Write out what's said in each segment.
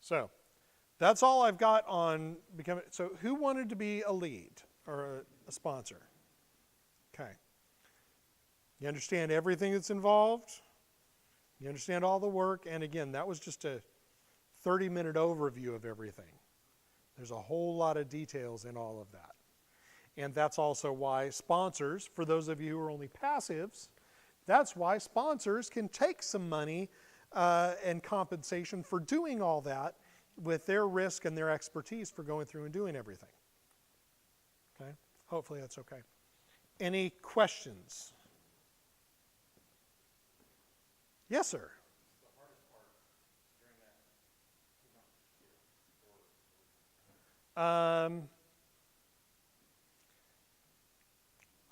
So that's all I've got on becoming. So who wanted to be a lead or a sponsor? Okay. You understand everything that's involved? You understand all the work? And again, that was just a 30-minute overview of everything. There's a whole lot of details in all of that. And that's also why sponsors, for those of you who are only passives, that's why sponsors can take some money and compensation for doing all that with their risk and their expertise for going through and doing everything. Okay? Hopefully that's okay. Any questions? Yes, sir. I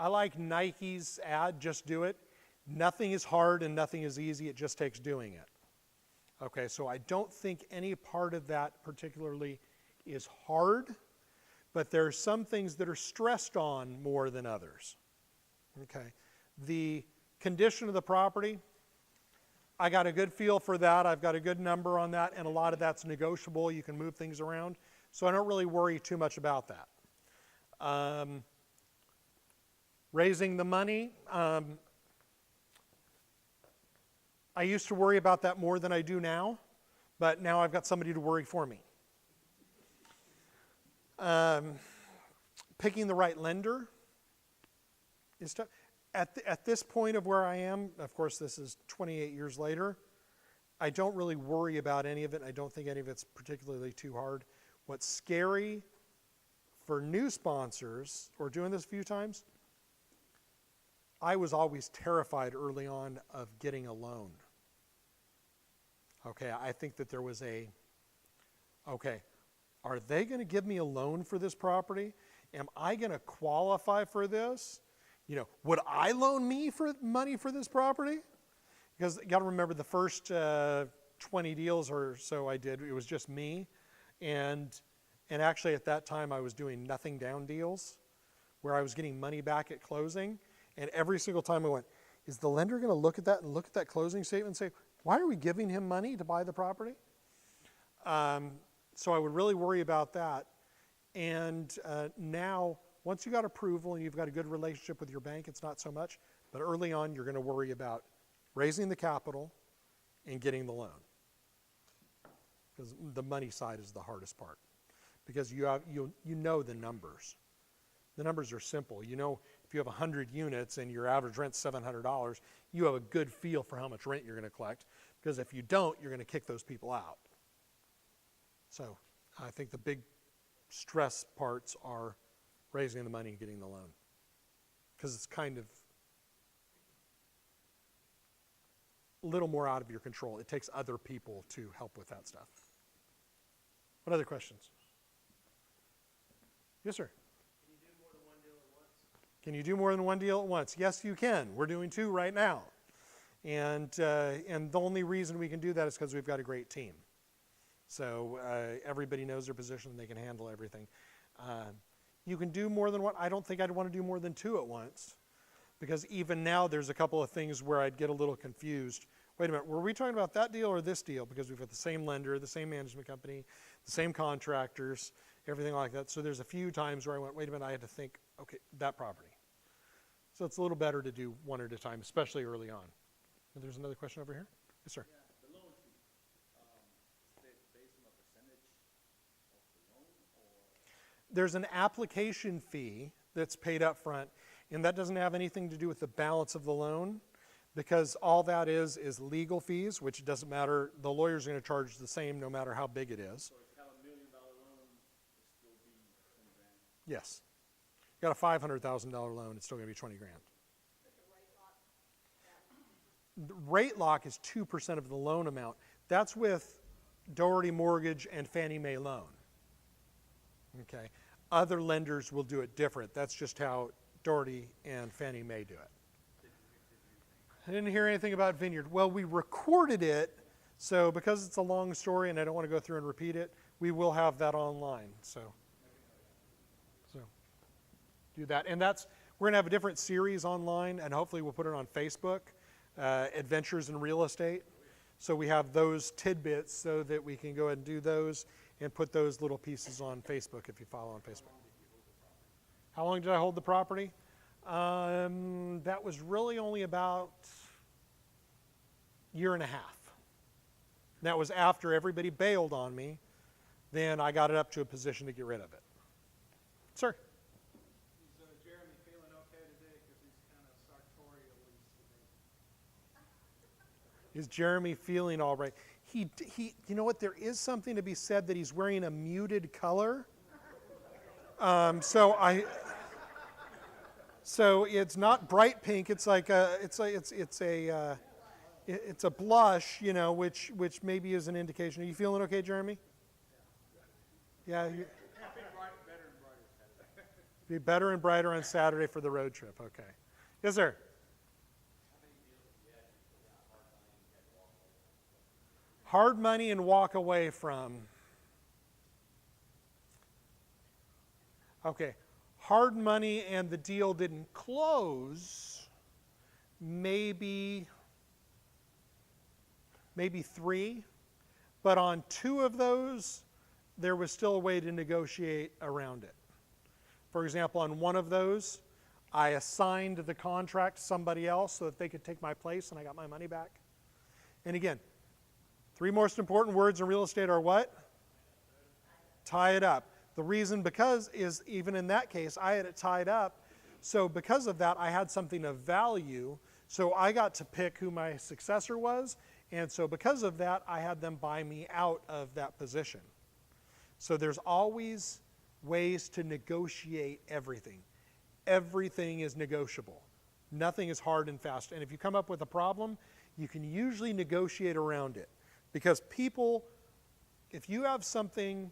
like Nike's ad, just do it. Nothing is hard and nothing is easy, it just takes doing it. Okay, so I don't think any part of that particularly is hard, but there are some things that are stressed on more than others. Okay, the condition of the property, I got a good feel for that. I've got a good number on that, and a lot of that's negotiable. You can move things around, so I don't really worry too much about that. Raising the money, I used to worry about that more than I do now, but now I've got somebody to worry for me. Picking the right lender is tough. At this point of where I am, of course this is 28 years later, I don't really worry about any of it. I don't think any of it's particularly too hard. What's scary for new sponsors, or doing this a few times, I was always terrified early on of getting a loan. Okay, I think that there was okay, are they going to give me a loan for this property? Am I going to qualify for this? You know, would I loan me for money for this property? Because you got to remember the first 20 deals or so I did, it was just me. And actually at that time I was doing nothing down deals where I was getting money back at closing. And every single time I went, is the lender going to look at that and look at that closing statement and say, why are we giving him money to buy the property? So I would really worry about that. And now, once you got approval and you've got a good relationship with your bank, it's not so much. But early on, you're going to worry about raising the capital and getting the loan. Because the money side is the hardest part. Because you know the numbers. The numbers are simple. You know, if you have 100 units and your average rent's $700, you have a good feel for how much rent you're going to collect. Because if you don't, you're going to kick those people out. So I think the big stress parts are raising the money and getting the loan. Because it's kind of a little more out of your control. It takes other people to help with that stuff. What other questions? Yes, sir. Can you do more than one deal at once? Yes, you can. We're doing 2 right now. And the only reason we can do that is because we've got a great team. So everybody knows their position and they can handle everything. You can do more than one. I don't think I'd want to do more than 2 at once. Because even now there's a couple of things where I'd get a little confused. Wait a minute, were we talking about that deal or this deal? Because we've got the same lender, the same management company, the same contractors, everything like that. So there's a few times where I went, wait a minute, I had to think, okay, that property. So it's a little better to do one at a time, especially early on. And there's another question over here. Yes, sir. Yeah, the loan fee, is it based on a percentage of the loan, or? There's an application fee that's paid up front, and that doesn't have anything to do with the balance of the loan, because all that is legal fees, which doesn't matter. The lawyer's going to charge the same no matter how big it is. So if you have $1 million loan, it still be 20 grand? Yes. You got a $500,000 loan, it's still going to be 20 grand. The rate lock is 2% of the loan amount. That's with Doherty Mortgage and Fannie Mae Loan. Okay. Other lenders will do it different. That's just how Doherty and Fannie Mae do it. I didn't hear anything about Vineyard. Well, we recorded it, so because it's a long story and I don't want to go through and repeat it, we will have that online. So do that. And we're going to have a different series online, and hopefully we'll put it on Facebook, Adventures in Real Estate. So we have those tidbits so that we can go ahead and do those and put those little pieces on Facebook if you follow on Facebook. How long did I hold the property? That was really only about a year and a half. And that was after everybody bailed on me. Then I got it up to a position to get rid of it. Sir? Is Jeremy feeling okay today? Because he's kind of sartorial today. Is Jeremy feeling all right? He, you know what? There is something to be said that he's wearing a muted color. So it's not bright pink. It's like it's a blush, you know, which maybe is an indication. Are you feeling okay, Jeremy? Yeah. Be better and brighter on Saturday for the road trip. Okay. Yes, sir. Hard money and walk away from. Okay. Hard money and the deal didn't close. Maybe 3. But on 2 of those, there was still a way to negotiate around it. For example, on one of those, I assigned the contract to somebody else so that they could take my place and I got my money back. And again, 3 most important words in real estate are what? Tie it up. The reason because is even in that case, I had it tied up. So because of that, I had something of value. So I got to pick who my successor was. And so because of that, I had them buy me out of that position. So there's always ways to negotiate everything. Everything is negotiable. Nothing is hard and fast. And if you come up with a problem, you can usually negotiate around it. Because people, if you have something,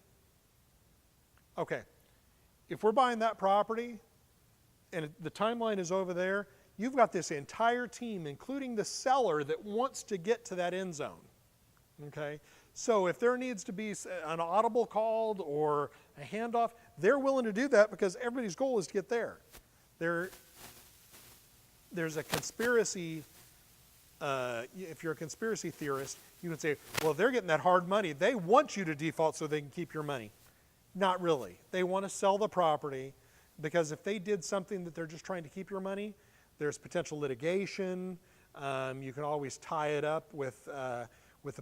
okay, if we're buying that property and the timeline is over there, you've got this entire team, including the seller, that wants to get to that end zone. Okay? So if there needs to be an audible called or a handoff, they're willing to do that because everybody's goal is to get there. There's a conspiracy, if you're a conspiracy theorist, you would say, well, they're getting that hard money. They want you to default so they can keep your money. Not really. They want to sell the property because if they did something that they're just trying to keep your money, there's potential litigation. You can always tie it up with a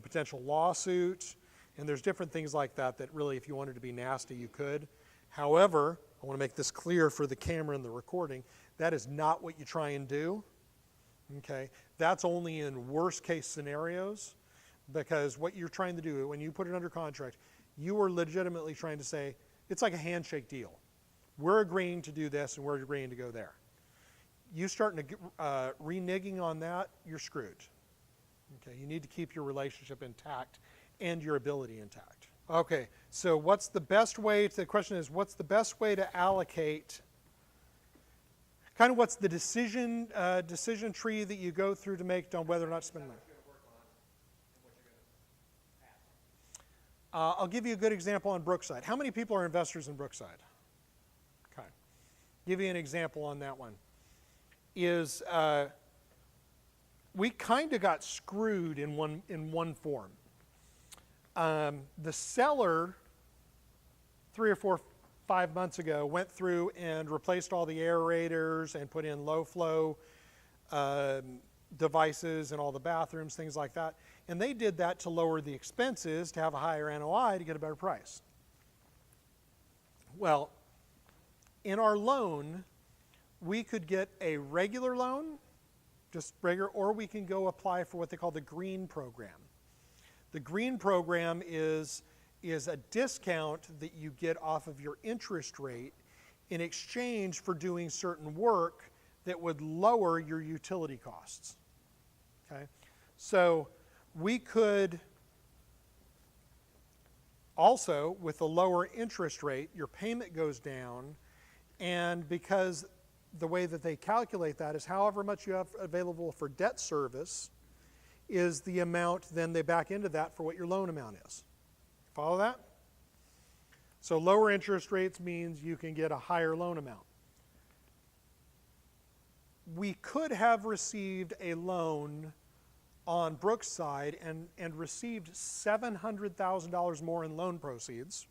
potential lawsuit. And there's different things like that that really, if you wanted to be nasty, you could. However, I want to make this clear for the camera and the recording, that is not what you try and do. Okay? That's only in worst case scenarios, because what you're trying to do when you put it under contract, you are legitimately trying to say, it's like a handshake deal. We're agreeing to do this and we're agreeing to go there. You start reneging on that, you're screwed. Okay, you need to keep your relationship intact and your ability intact. Okay, so what's the best way, the question is, what's the best way to allocate, kind of what's the decision tree that you go through to make on whether or not to spend money? I'll give you a good example on Brookside. How many people are investors in Brookside? Okay. Give you an example on that one. We kind of got screwed in one form. The seller, 3 or 4, 5 months ago, went through and replaced all the aerators and put in low flow devices in all the bathrooms, things like that. And they did that to lower the expenses, to have a higher NOI, to get a better price. Well, in our loan, we could get a regular loan, just regular, or we can go apply for what they call the green program. The green program is a discount that you get off of your interest rate in exchange for doing certain work that would lower your utility costs. Okay? So we could also, with a lower interest rate, your payment goes down, and because the way that they calculate that is however much you have available for debt service is the amount, then they back into that for what your loan amount is. Follow that? So lower interest rates means you can get a higher loan amount. We could have received a loan on Brookside and received $700,000 more in loan proceeds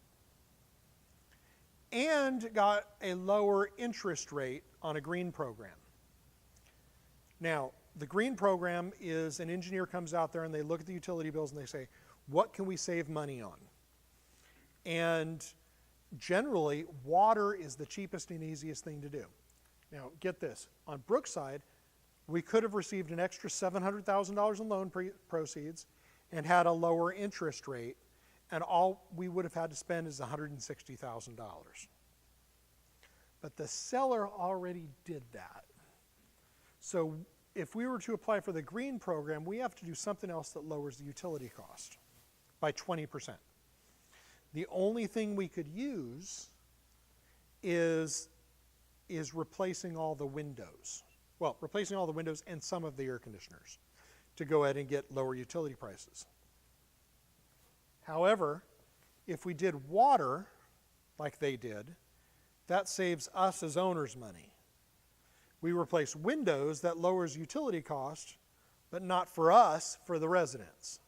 and got a lower interest rate on a green program. Now, the green program is an engineer comes out there and they look at the utility bills and they say, what can we save money on? And generally, water is the cheapest and easiest thing to do. Now, get this. On Brookside, we could have received an extra $700,000 in loan proceeds and had a lower interest rate, and all we would have had to spend is $160,000. But the seller already did that. So if we were to apply for the green program, we have to do something else that lowers the utility cost by 20%. The only thing we could use is replacing all the windows. Well, replacing all the windows and some of the air conditioners to go ahead and get lower utility prices. However, if we did water like they did, that saves us as owners money. We replace windows, that lowers utility cost, but not for us, for the residents.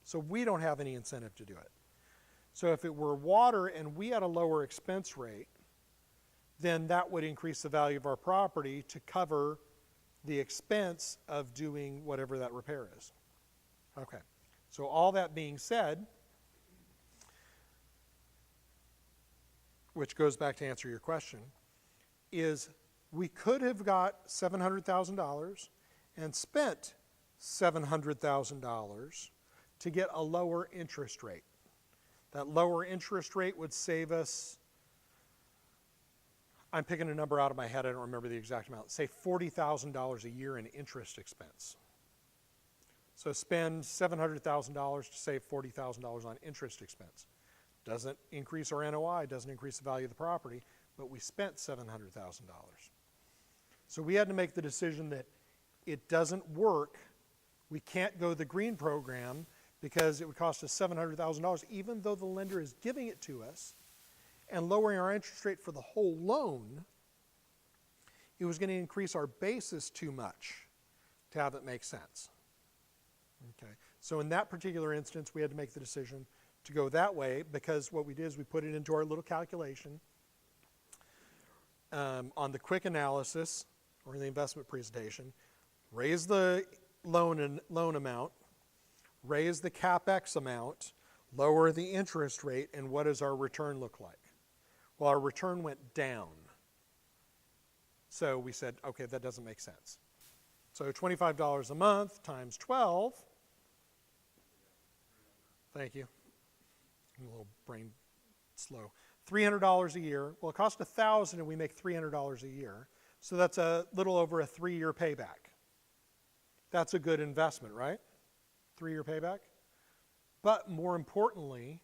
So we don't have any incentive to do it. So if it were water and we had a lower expense rate, then that would increase the value of our property to cover the expense of doing whatever that repair is. Okay, so all that being said, which goes back to answer your question, is we could have got $700,000 and spent $700,000 to get a lower interest rate. That lower interest rate would save us, I'm picking a number out of my head, I don't remember the exact amount, say $40,000 a year in interest expense. So spend $700,000 to save $40,000 on interest expense. Doesn't increase our NOI, doesn't increase the value of the property, but we spent $700,000. So we had to make the decision that it doesn't work. We can't go the green program because it would cost us $700,000, even though the lender is giving it to us and lowering our interest rate for the whole loan. It was going to increase our basis too much to have it make sense. Okay, so in that particular instance, we had to make the decision to go that way, because what we did is we put it into our little calculation on the quick analysis or the investment presentation, raise the loan amount, raise the CapEx amount, lower the interest rate, and what does our return look like? Well, our return went down. So we said, okay, that doesn't make sense. So $25 a month times 12, thank you. I'm a little brain slow. $300 a year. Well, it costs $1,000 and we make $300 a year. So that's a little over a 3-year payback. That's a good investment, right? 3-year payback. But more importantly,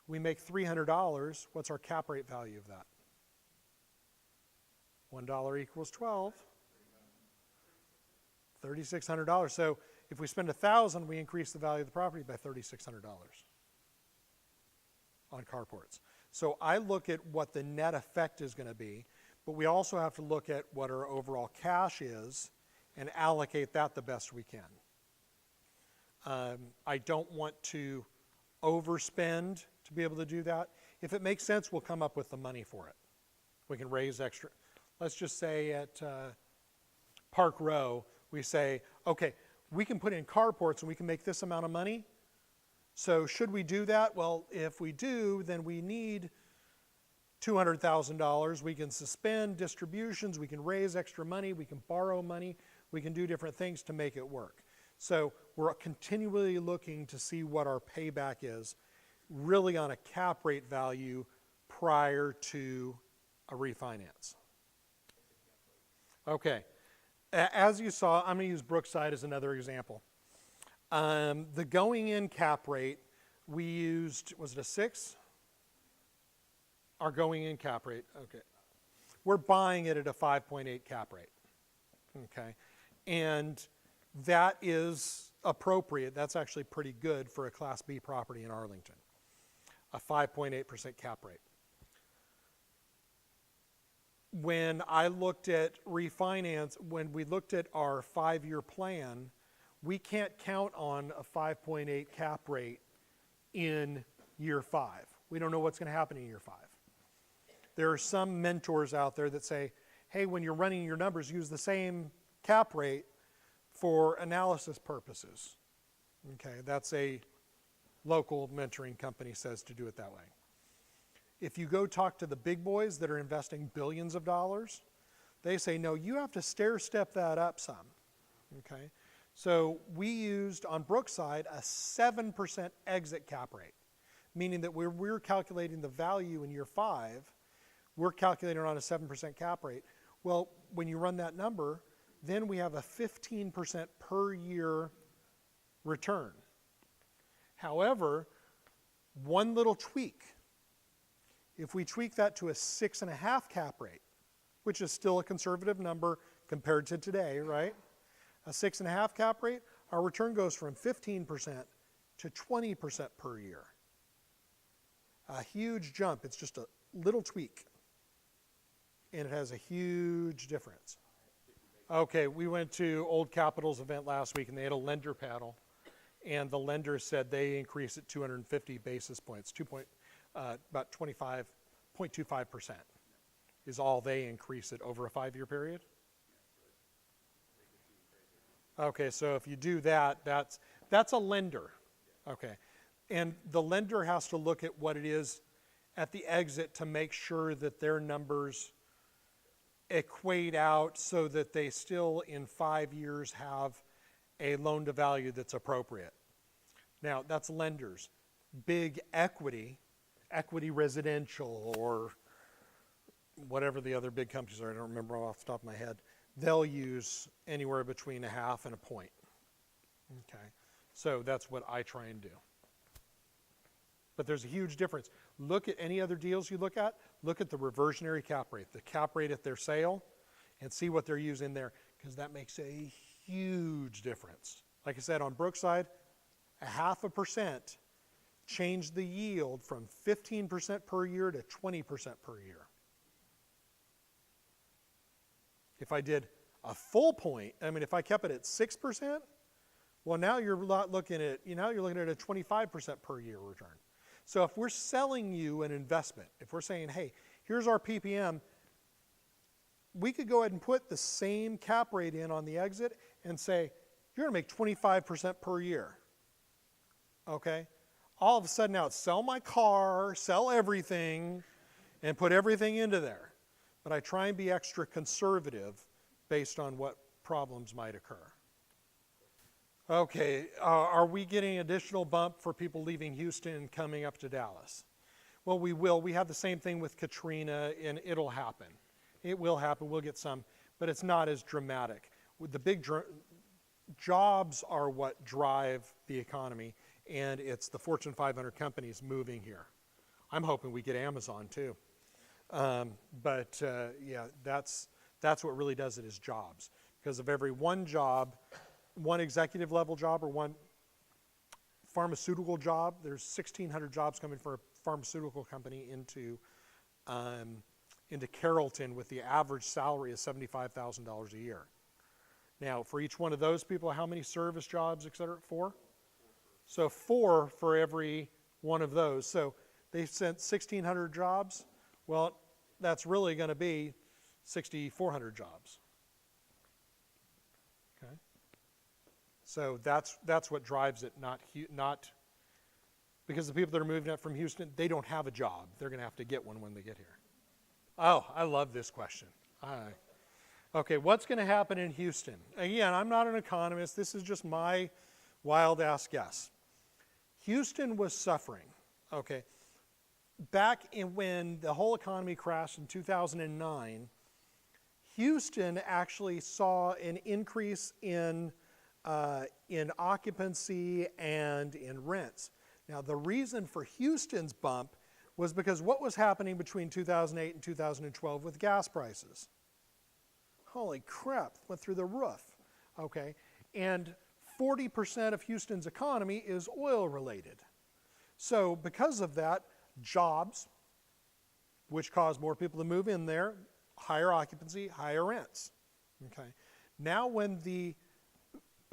we make $300. What's our cap rate value of that? $1 equals 12. $3,600. So if we spend $1,000, we increase the value of the property by $3,600 on carports. So I look at what the net effect is going to be, but we also have to look at what our overall cash is and allocate that the best we can. I don't want to overspend to be able to do that. If it makes sense, we'll come up with the money for it. We can raise extra. Let's just say at Park Row, we say, okay, we can put in carports and we can make this amount of money. So should we do that? Well, if we do, then we need $200,000. We can suspend distributions, we can raise extra money, we can borrow money, we can do different things to make it work. So we're continually looking to see what our payback is, really on a cap rate value prior to a refinance. Okay, as you saw, I'm going to use Brookside as another example. The going in cap rate, we used, was it a 6? Our going in cap rate, okay. We're buying it at a 5.8 cap rate, okay. And that is appropriate. That's actually pretty good for a Class B property in Arlington, a 5.8% cap rate. When I looked at refinance, when we looked at our 5-year plan, we can't count on a 5.8 cap rate in year 5. We don't know what's going to happen in year 5. There are some mentors out there that say, hey, when you're running your numbers, use the same cap rate for analysis purposes. Okay, that's a local mentoring company says to do it that way. If you go talk to the big boys that are investing billions of dollars, they say, no, you have to stair step that up some. Okay, so we used on Brookside a 7% exit cap rate, meaning that we're calculating the value in year 5, we're calculating on a 7% cap rate. Well, when you run that number, then we have a 15% per year return. However, one little tweak, if we tweak that to a 6.5 cap rate, which is still a conservative number compared to today, right? A 6.5 cap rate, our return goes from 15% to 20% per year. A huge jump. It's just a little tweak. And it has a huge difference. Okay, we went to Old Capital's event last week and they had a lender panel. And the lender said they increased it 250 basis points, about 25.25% is all they increase it over a 5-year period. Okay, so if you do that, that's a lender. Okay, and the lender has to look at what it is at the exit to make sure that their numbers equate out so that they still in 5 years have a loan to value that's appropriate. Now, that's lenders. Big equity residential or whatever the other big companies are, I don't remember off the top of my head, they'll use anywhere between 0.5 and a point. Okay, so that's what I try and do. But there's a huge difference. Look at any other deals you look at the reversionary cap rate, the cap rate at their sale, and see what they're using there, because that makes a huge difference. Like I said, on Brookside, 0.5% changed the yield from 15% per year to 20% per year. If I did a full point, I mean, if I kept it at 6%, well, now you're looking at, a 25% per year return. So if we're selling you an investment, if we're saying, hey, here's our PPM, we could go ahead and put the same cap rate in on the exit and say, you're going to make 25% per year. Okay? All of a sudden now it's sell my car, sell everything, and put everything into there. But I try and be extra conservative based on what problems might occur. Okay, are we getting additional bump for people leaving Houston and coming up to Dallas? Well, we will. We have the same thing with Katrina, and it'll happen. It will happen. We'll get some, but it's not as dramatic. The big jobs are what drive the economy, and it's the Fortune 500 companies moving here. I'm hoping we get Amazon too. Yeah, that's what really does it is jobs. Because of every one job, one executive level job or one pharmaceutical job, there's 1,600 jobs coming for a pharmaceutical company into Carrollton with the average salary of $75,000 a year. Now, for each one of those people, how many service jobs, et cetera? 4? So 4 for every one of those. So they sent 1,600 jobs. Well, that's really going to be 6,400 jobs. Okay. So that's what drives it, not because the people that are moving up from Houston, they don't have a job. They're going to have to get one when they get here. Oh, I love this question. Okay, what's going to happen in Houston? Again, I'm not an economist. This is just my wild-ass guess. Houston was suffering, okay. Back when the whole economy crashed in 2009, Houston actually saw an increase in occupancy and in rents. Now, the reason for Houston's bump was because what was happening between 2008 and 2012 with gas prices? Holy crap, went through the roof, okay? And 40% of Houston's economy is oil related. So because of that, jobs, which cause more people to move in there, higher occupancy, higher rents, okay? Now when the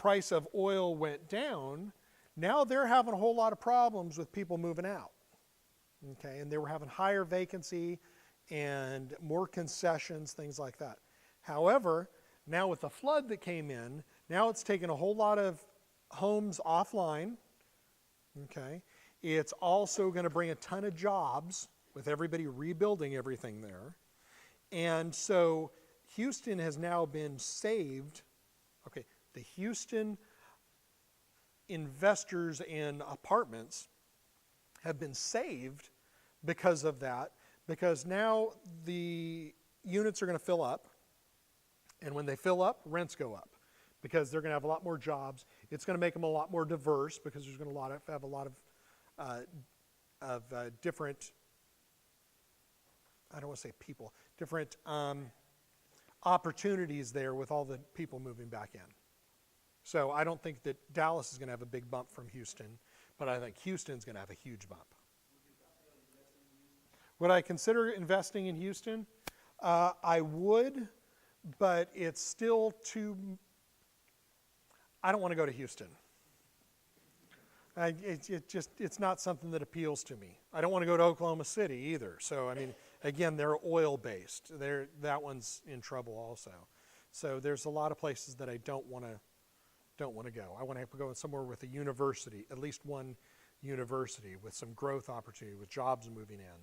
price of oil went down, now they're having a whole lot of problems with people moving out. Okay, and they were having higher vacancy and more concessions, things like that. However, now with the flood that came in, now it's taken a whole lot of homes offline. Okay, it's also going to bring a ton of jobs with everybody rebuilding everything there. And so Houston has now been saved. Okay, the Houston investors in apartments have been saved because of that, because now the units are going to fill up, and when they fill up, rents go up because they're going to have a lot more jobs. It's going to make them a lot more diverse because there's going to have a lot of different, I don't want to say people, different opportunities there with all the people moving back in. So I don't think that Dallas is going to have a big bump from Houston, but I think Houston's going to have a huge bump. Would I consider investing in Houston? I would, but it's still too, I don't want to go to Houston. It's not something that appeals to me. I don't want to go to Oklahoma City either. So, I mean, again, they're oil-based. That one's in trouble also. So there's a lot of places that I don't want to go. I want to go somewhere with a university, at least one university with some growth opportunity, with jobs moving in,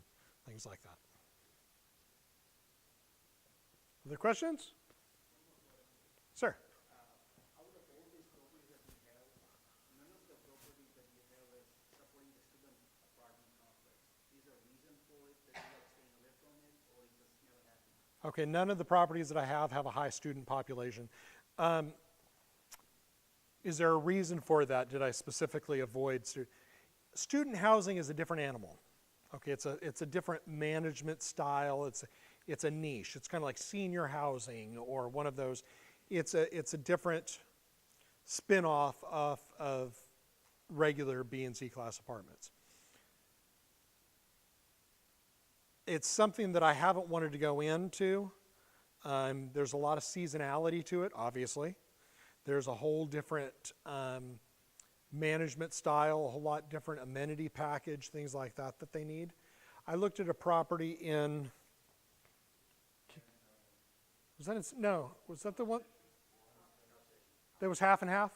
things like that. Other questions? Sir? Out of all these properties that we have, none of the properties that we have is supporting the student apartment complex. Is there a reason for it that we are staying away from it, or is this never happening? Okay, none of the properties that I have a high student population. Is there a reason for that? Did I specifically avoid student housing is a different animal. Okay, it's a different management style. It's a niche. It's kind of like senior housing or one of those. It's a different spin-off of regular B and C class apartments. It's something that I haven't wanted to go into. There's a lot of seasonality to it, obviously. There's a whole different management style, a whole lot different amenity package, things like that they need. I looked at a property in, was that the one? That was half and half?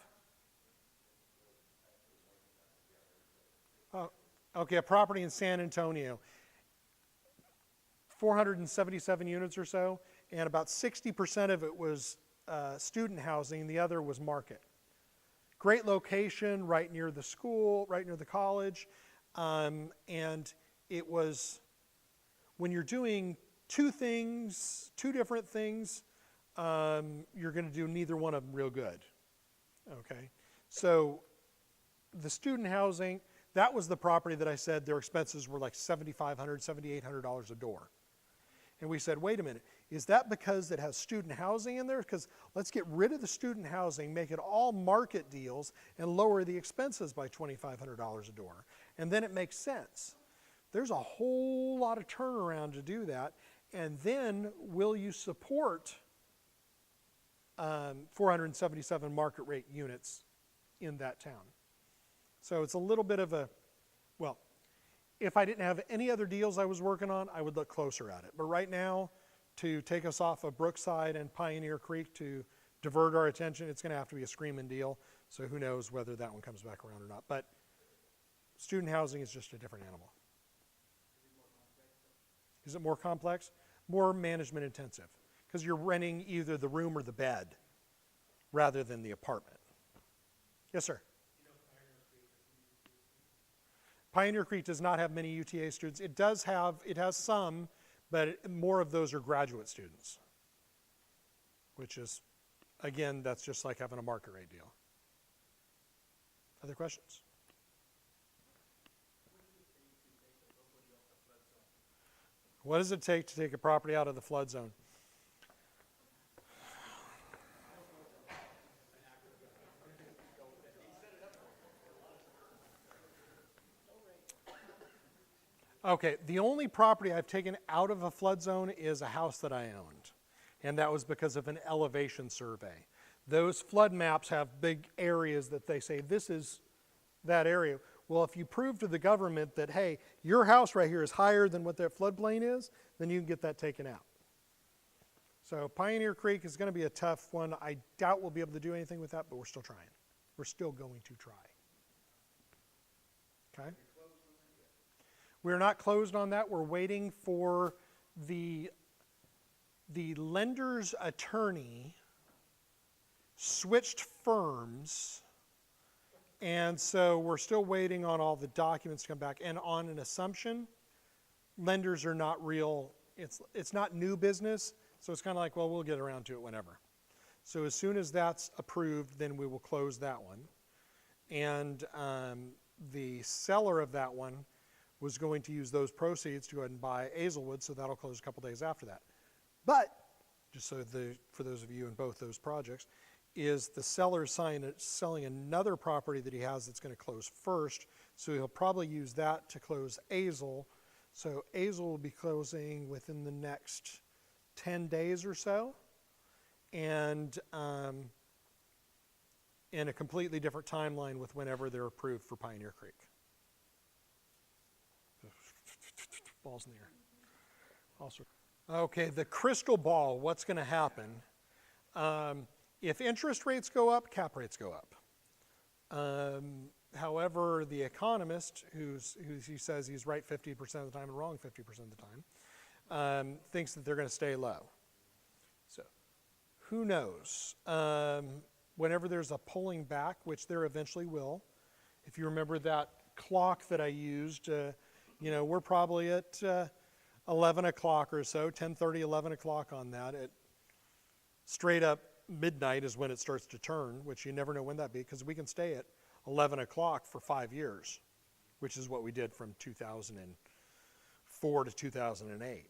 Oh, okay, a property in San Antonio. 477 units or so, and about 60% of it was student housing, the other was market. Great location, right near the school, right near the college, and it was, when you're doing two different things, you're going to do neither one of them real good. Okay, so the student housing, that was the property that I said their expenses were like $7,500, $7,800 a door. And we said, wait a minute, is that because it has student housing in there? Because let's get rid of the student housing, make it all market deals, and lower the expenses by $2,500 a door. And then it makes sense. There's a whole lot of turnaround to do that. And then will you support 477 market rate units in that town? So it's a little bit of a, well, if I didn't have any other deals I was working on, I would look closer at it. But right now, to take us off of Brookside and Pioneer Creek to divert our attention, it's going to have to be a screaming deal. So who knows whether that one comes back around or not. But student housing is just a different animal. Is it more complex? More management intensive. Because you're renting either the room or the bed rather than the apartment. Yes, sir? Pioneer Creek does not have many UTA students. It has some, but more of those are graduate students. Which is, again, that's just like having a market rate deal. Other questions? What does it take to take a property out of the flood zone? Okay, the only property I've taken out of a flood zone is a house that I owned. And that was because of an elevation survey. Those flood maps have big areas that they say, this is that area. Well, if you prove to the government that, hey, your house right here is higher than what that floodplain is, then you can get that taken out. So Pioneer Creek is going to be a tough one. I doubt we'll be able to do anything with that, but we're still trying. We're still going to try. Okay? We're not closed on that. We're waiting for the lender's attorney switched firms, and so we're still waiting on all the documents to come back. And on an assumption, lenders are not real. It's not new business, so it's kind of like, well, we'll get around to it whenever. So as soon as that's approved, then we will close that one. And the seller of that one was going to use those proceeds to go ahead and buy Hazelwood, so that'll close a couple days after that. But, just so for those of you in both those projects, is the seller selling another property that he has that's going to close first, so he'll probably use that to close Hazel. So Hazel will be closing within the next 10 days or so, and in a completely different timeline with whenever they're approved for Pioneer Creek. Balls in the air. Also, okay, the crystal ball, what's going to happen? If interest rates go up, cap rates go up. However, the economist, who says he's right 50% of the time and wrong 50% of the time, thinks that they're going to stay low. So, who knows? Whenever there's a pulling back, which there eventually will, if you remember that clock that I used, we're probably at 11 o'clock or so, 10:30, 11 o'clock on that. At straight up midnight is when it starts to turn, which you never know when that be, because we can stay at 11 o'clock for 5 years, which is what we did from 2004 to 2008.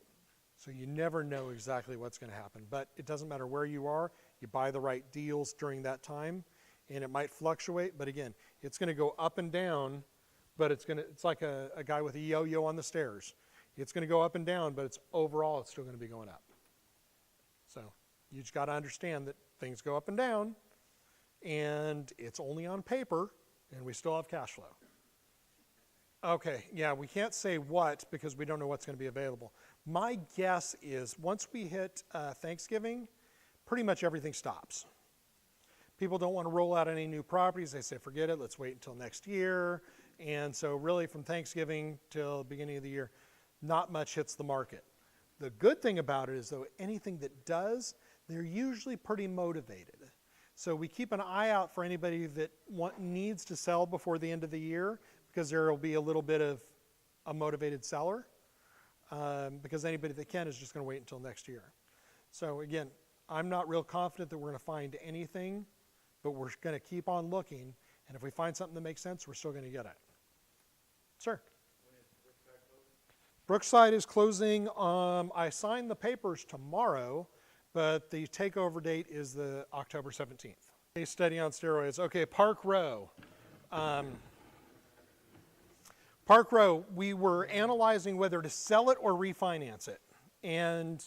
So you never know exactly what's going to happen. But it doesn't matter where you are. You buy the right deals during that time, and it might fluctuate. But again, it's going to go up and down, but it's like a guy with a yo-yo on the stairs. It's going to go up and down, but overall it's still going to be going up. So you just got to understand that things go up and down, and it's only on paper, and we still have cash flow. Okay, yeah, we can't say what because we don't know what's going to be available. My guess is once we hit Thanksgiving, pretty much everything stops. People don't want to roll out any new properties. They say, forget it, let's wait until next year. And so really from Thanksgiving till the beginning of the year, not much hits the market. The good thing about it is, though, anything that does, they're usually pretty motivated. So we keep an eye out for anybody that needs to sell before the end of the year, because there will be a little bit of a motivated seller, because anybody that can is just going to wait until next year. So again, I'm not real confident that we're going to find anything, but we're going to keep on looking, and if we find something that makes sense, we're still going to get it. Sir? When is Brookside closing? Brookside is closing. I signed the papers tomorrow, but the takeover date is the October 17th. Case study on steroids. Okay, Park Row. Park Row, we were analyzing whether to sell it or refinance it. And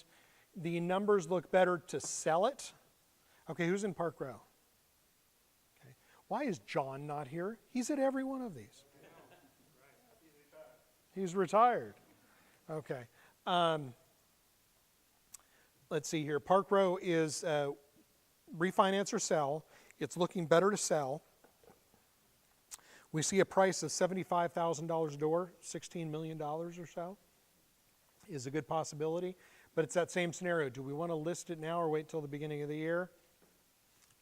the numbers look better to sell it. Okay, who's in Park Row? Okay. Why is John not here? He's at every one of these. He's retired. Okay. Let's see here. Park Row is refinance or sell. It's looking better to sell. We see a price of $75,000 a door, $16 million or so is a good possibility. But it's that same scenario. Do we want to list it now or wait till the beginning of the year?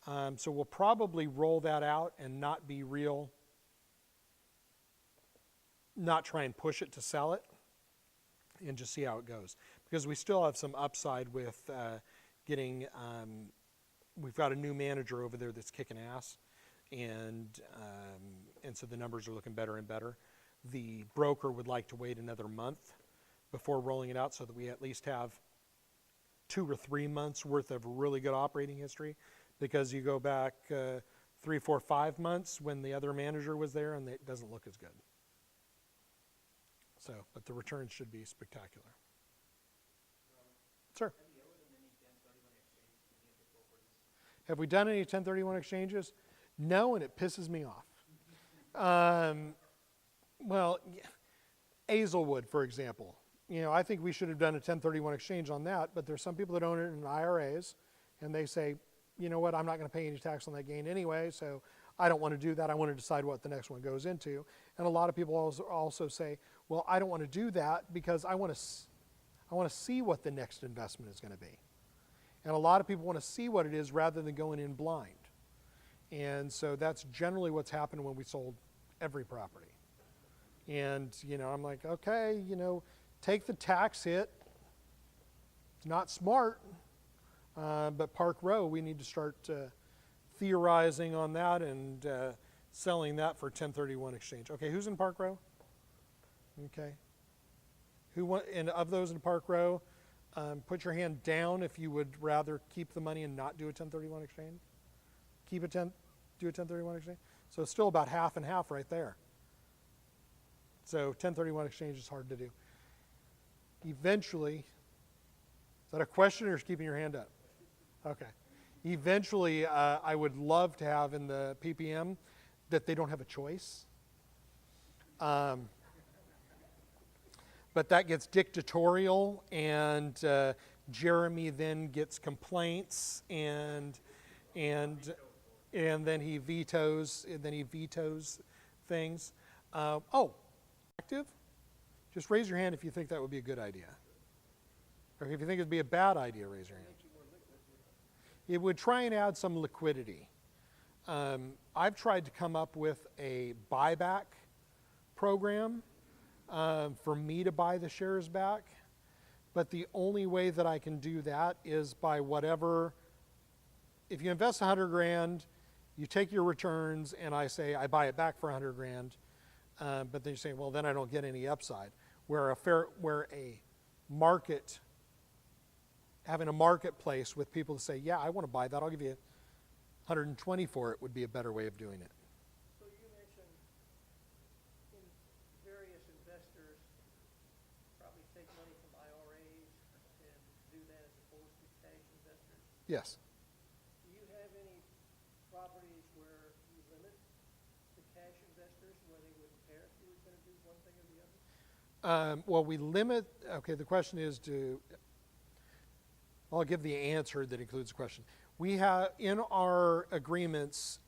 So we'll probably roll that out and not try and push it to sell it and just see how it goes. Because we still have some upside with we've got a new manager over there that's kicking ass. And so the numbers are looking better and better. The broker would like to wait another month before rolling it out so that we at least have 2 or 3 months worth of really good operating history, because you go back 3, 4, 5 months when the other manager was there and it doesn't look as good. So, but the returns should be spectacular. Sir? Have we done any 1031 exchanges? No, and it pisses me off. Well, Hazelwood, for example. I think we should have done a 1031 exchange on that, but there's some people that own it in IRAs, and they say, you know what, I'm not going to pay any tax on that gain anyway, so I don't want to do that. I want to decide what the next one goes into. And a lot of people also say, well, I don't want to do that because I want to see what the next investment is going to be. And a lot of people want to see what it is rather than going in blind. And so that's generally what's happened when we sold every property. And, I'm like, okay, take the tax hit. It's not smart, but Park Row, we need to start theorizing on that and selling that for 1031 exchange. Okay, who's in Park Row? Okay. And of those in Park Row, put your hand down if you would rather keep the money and not do a 1031 exchange. Do a 1031 exchange. So it's still about half and half right there. So 1031 exchange is hard to do. Eventually, is that a question or is keeping your hand up? Okay. Eventually, I would love to have in the PPM that they don't have a choice. But that gets dictatorial, and Jeremy then gets complaints, and then he vetoes things. Active? Just raise your hand if you think that would be a good idea. Or if you think it would be a bad idea, raise your hand. It would try and add some liquidity. I've tried to come up with a buyback program for me to buy the shares back, but the only way that I can do that is by whatever. If you invest 100 grand, you take your returns, and I say I buy it back for 100 grand, but then you say, well, then I don't get any upside. Having a marketplace with people to say, yeah, I want to buy that, I'll give you 120 for it, would be a better way of doing it. So you mentioned various investors probably take money from IRAs and do that as opposed to cash investors. Yes. Do you have any properties where you limit the cash investors where they wouldn't care if you were going to do one thing or the other? Well, we limit, okay, the question is I'll give the answer that includes the question. We have, in our agreements,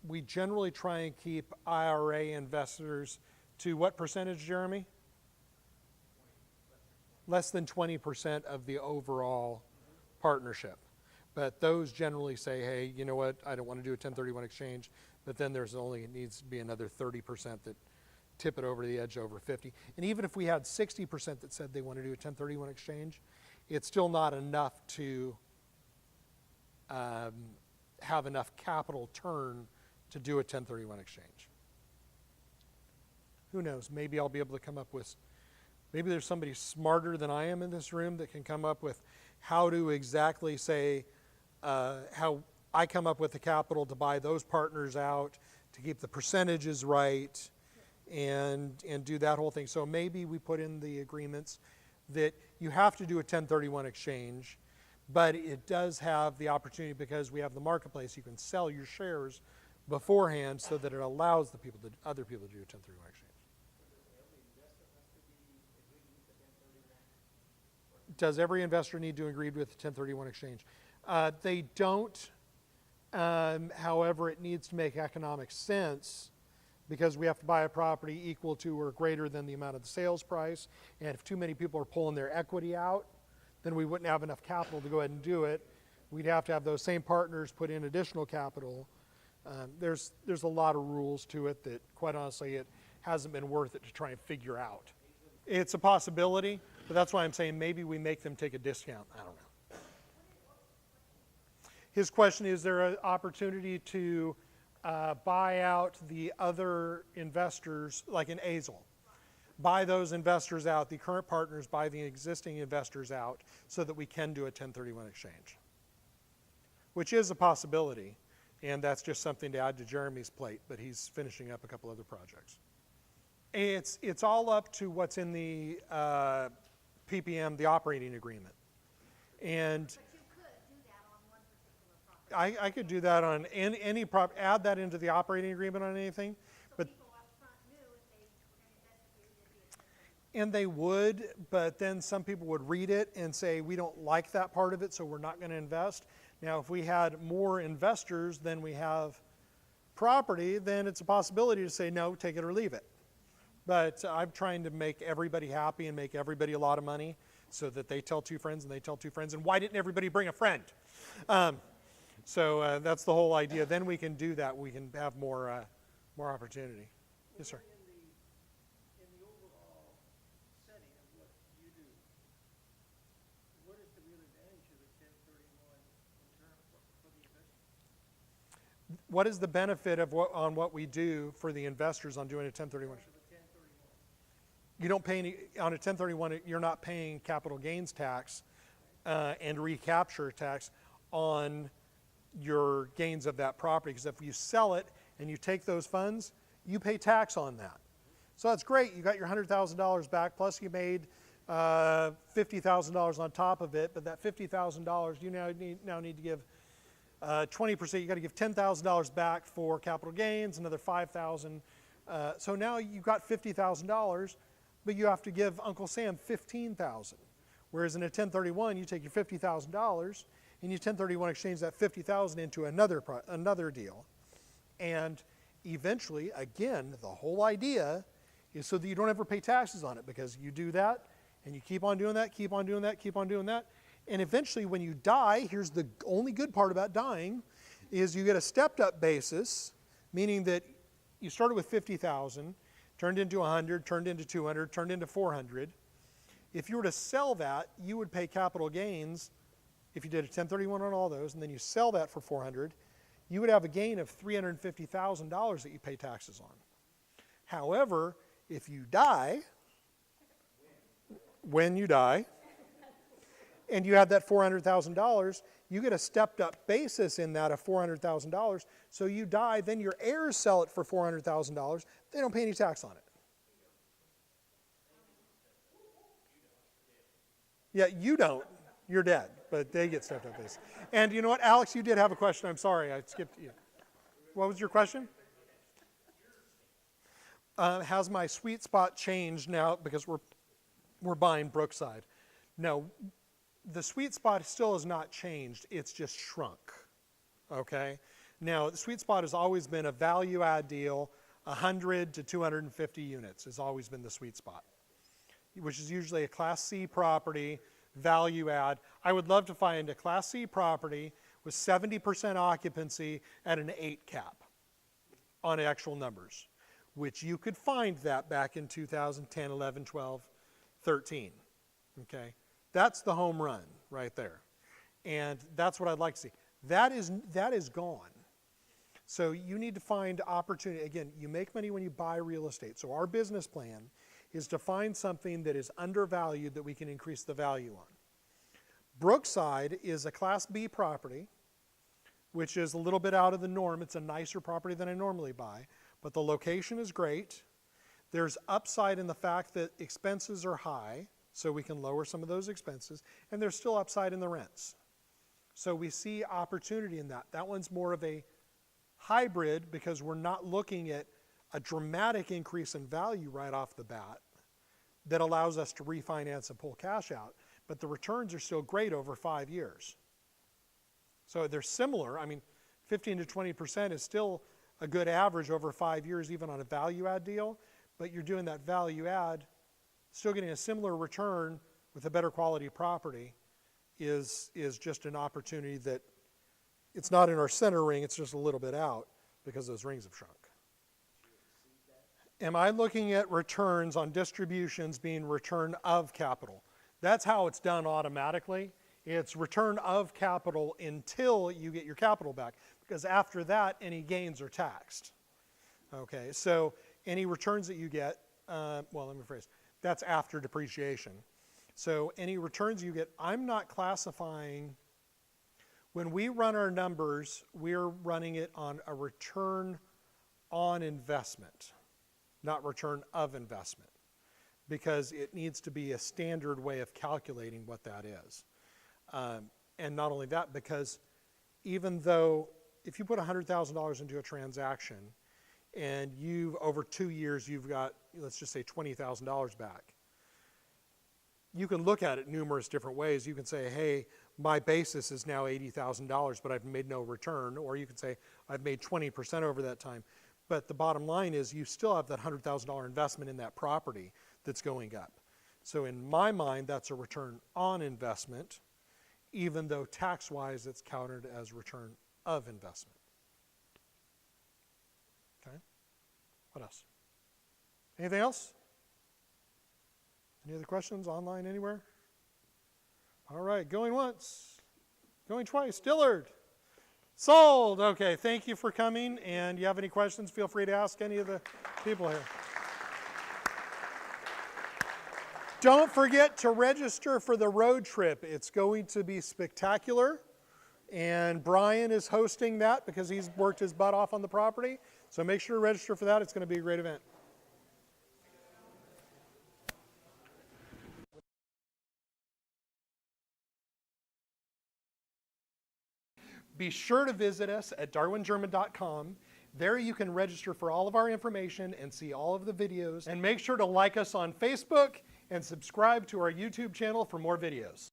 we generally try and keep IRA investors to what percentage, Jeremy? Less than 20% of the overall partnership. But those generally say, hey, you know what, I don't want to do a 1031 exchange, but then it needs to be another 30% that tip it over the edge over 50. And even if we had 60% that said they want to do a 1031 exchange, it's still not enough to have enough capital turn to do a 1031 exchange. Who knows? Maybe I'll be able to come up with, maybe there's somebody smarter than I am in this room that can come up with how to exactly say, how I come up with the capital to buy those partners out, to keep the percentages right, and do that whole thing. So maybe we put in the agreements that you have to do a 1031 exchange, but it does have the opportunity, because we have the marketplace, you can sell your shares beforehand so that it allows other people to do a 1031 exchange. Does every investor need to agree with the 1031 exchange? They don't. However, it needs to make economic sense, because we have to buy a property equal to or greater than the amount of the sales price. And if too many people are pulling their equity out, then we wouldn't have enough capital to go ahead and do it. We'd have to have those same partners put in additional capital. There's a lot of rules to it that, quite honestly, it hasn't been worth it to try and figure out. It's a possibility, but that's why I'm saying maybe we make them take a discount. I don't know. His question is there an opportunity to buy out the other investors, like in Azel? Buy those investors out, the current partners buy the existing investors out, so that we can do a 1031 exchange, which is a possibility, and that's just something to add to Jeremy's plate, but he's finishing up a couple other projects. It's all up to what's in the PPM, the operating agreement. And But you could do that on one particular property. I could do that on any prop, add that into the operating agreement on anything, but. People up front knew if they were going to invest it, it would be a 1031. And they would, but then some people would read it and say, we don't like that part of it, so we're not going to invest. Now, if we had more investors than we have property, then it's a possibility to say, no, take it or leave it. But I'm trying to make everybody happy and make everybody a lot of money so that they tell two friends and they tell two friends. And why didn't everybody bring a friend? So that's the whole idea. Then we can do that. We can have more opportunity. Yes, sir. In the overall setting of what you do, what is the real advantage of a 1031 in terms for the investor? What is the benefit of what we do for the investors on doing a 1031? Of a 1031. You don't pay any, on a 1031, you're not paying capital gains tax and recapture tax on your gains of that property. Because if you sell it and you take those funds, you pay tax on that. So that's great. You got your $100,000 back, plus you made $50,000 on top of it. But that $50,000, you now need to give 20%. You got to give $10,000 back for capital gains, another $5,000. So now you've got $50,000, but you have to give Uncle Sam $15,000. Whereas in a 1031, you take your $50,000 and you 1031 exchange that $50,000 into another deal. And eventually, again, the whole idea is so that you don't ever pay taxes on it, because you do that and you keep on doing that, keep on doing that, keep on doing that. And eventually when you die, here's the only good part about dying, is you get a stepped up basis, meaning that you started with 50,000, turned into 100, turned into 200, turned into 400. If you were to sell that, you would pay capital gains. If you did a 1031 on all those, and then you sell that for 400, you would have a gain of $350,000 that you pay taxes on. However, if you die, when you die, and you have that $400,000, you get a stepped up basis in that of $400,000. So you die, then your heirs sell it for $400,000. They don't pay any tax on it. Yeah, you don't. You're dead, but they get stepped up basis. And you know what, Alex, you did have a question. I'm sorry, I skipped you. What was your question? Has my sweet spot changed now because we're buying Brookside? No. The sweet spot still has not changed, it's just shrunk, okay? Now, the sweet spot has always been a value add deal, 100 to 250 units has always been the sweet spot, which is usually a Class C property, value add. I would love to find a Class C property with 70% occupancy at an 8 cap on actual numbers, which you could find that back in 2010, 11, 12, 13, okay? That's the home run right there. And that's what I'd like to see. That is gone. So you need to find opportunity. Again, you make money when you buy real estate. So our business plan is to find something that is undervalued that we can increase the value on. Brookside is a Class B property, which is a little bit out of the norm. It's a nicer property than I normally buy, but the location is great. There's upside in the fact that expenses are high, so we can lower some of those expenses, and there's still upside in the rents. So we see opportunity in that. That one's more of a hybrid because we're not looking at a dramatic increase in value right off the bat that allows us to refinance and pull cash out, but the returns are still great over 5 years. So they're similar. I mean, 15 to 20% is still a good average over 5 years, even on a value add deal, but you're doing that value add, still getting a similar return with a better quality property is just an opportunity that it's not in our center ring, it's just a little bit out because those rings have shrunk. Am I looking at returns on distributions being return of capital? That's how it's done automatically. It's return of capital until you get your capital back, because after that, any gains are taxed. Okay, so any returns that you get, well, let me rephrase, that's after depreciation. So any returns you get, I'm not classifying, when we run our numbers, we're running it on a return on investment, not return of investment, because it needs to be a standard way of calculating what that is. And not only that, because even though if you put $100,000 into a transaction and over 2 years you've got, let's just say $20,000 back, you can look at it numerous different ways. You can say, hey, my basis is now $80,000, but I've made no return. Or you can say, I've made 20% over that time. But the bottom line is you still have that $100,000 investment in that property that's going up. So in my mind, that's a return on investment, even though tax-wise it's counted as return of investment. Okay? What else? Anything else? Any other questions online anywhere? All right, going once, going twice. Dillard. Sold. Okay, thank you for coming. And you have any questions, feel free to ask any of the people here. Don't forget to register for the road trip. It's going to be spectacular. And Brian is hosting that because he's worked his butt off on the property. So make sure to register for that. It's going to be a great event. Be sure to visit us at darwingerman.com. There you can register for all of our information and see all of the videos. And make sure to like us on Facebook and subscribe to our YouTube channel for more videos.